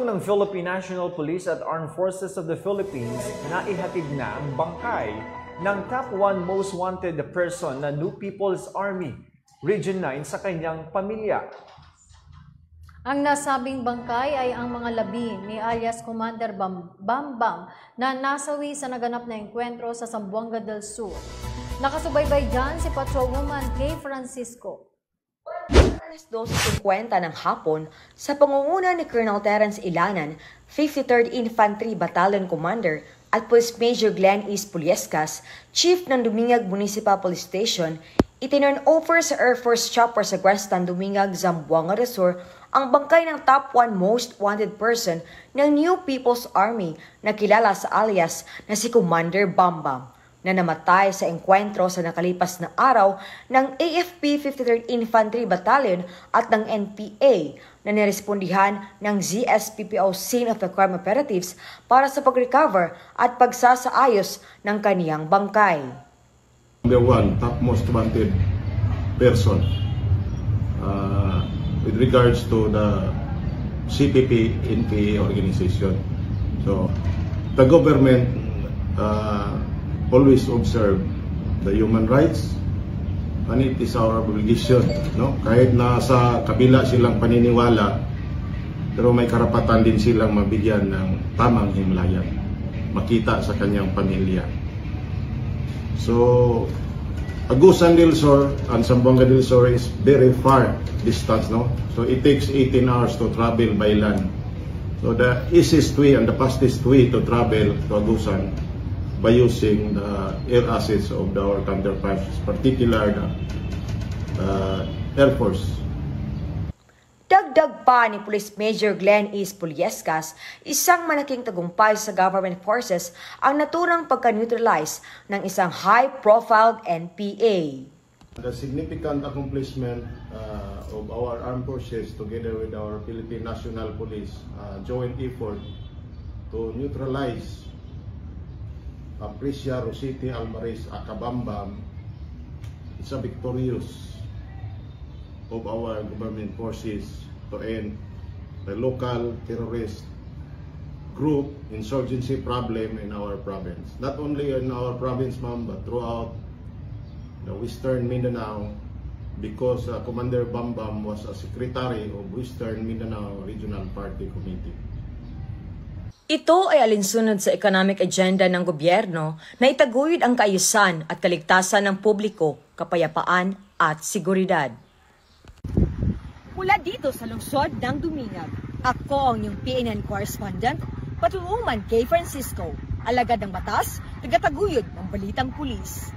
tulong ng Philippine National Police at Armed Forces of the Philippines, naihatid na ang bangkay ng top 1 most wanted person na New People's Army Region 9 sa kanyang pamilya. Ang nasabing bangkay ay ang mga labi ni alias Commander Bambam na nasawi sa naganap na engkwentro sa Zamboanga del Sur. Nakasubaybay dyan si Patrolwoman Kay Francisco. Alas 12:50 ng hapon, sa pangunguna ni Colonel Terence Ilanan, 53rd Infantry Battalion Commander at Police Major Glenn East Puliescas, Chief ng Dumingag Municipal Police Station, itinurn over sa Air Force Chopper sa Guestan, Dumingag, Zamboanga del Sur ang bangkay ng top 1 most wanted person ng New People's Army na kilala sa alias na si Commander Bambam, na namatay sa engkwentro sa nakalipas na araw ng AFP 53rd Infantry Battalion at ng NPA na nirespondihan ng ZSPPO Scene of the Crime Operatives para sa pag-recover at pagsasaayos ng kaniyang bangkay. Number 1, top most wanted person with regards to the CPP NPA organization. So the government always observe the human rights, and it is our obligation, no? Kahit na sa kabila silang paniniwala, pero may karapatan din silang mabigyan ng tamang himlayan, makita sa kanyang pamilya. So Agusan del Sur and Zamboanga del Sur is very far distance, no? So it takes 18 hours to travel by land. So the easiest way and the fastest way to travel to Agusan by using the air assets of our counterparts, particularly the Air Force. Dagdag pa ni Police Major Glenn East Puliescas, isang malaking tagumpay sa government forces ang naturang pagka-neutralize ng isang high-profile NPA. The significant accomplishment of our armed forces together with our Philippine National Police joint effort to neutralize Aprecia Rosity Almaris Acabambam, it's a victorious of our government forces to end the local terrorist group insurgency problem in our province. Not only in our province, ma'am, but throughout the Western Mindanao, because Commander Bambam was a secretary of Western Mindanao Regional Party Committee. Ito ay alinsunod sa economic agenda ng gobyerno na itaguyod ang kaayusan at kaligtasan ng publiko, kapayapaan at seguridad. Mula dito sa lungsod ng Dumingag, ako ang iyong PNN correspondent, Patrolwoman Kay Francisco, alagad ng batas, tagataguyod ng Balitang Pulis.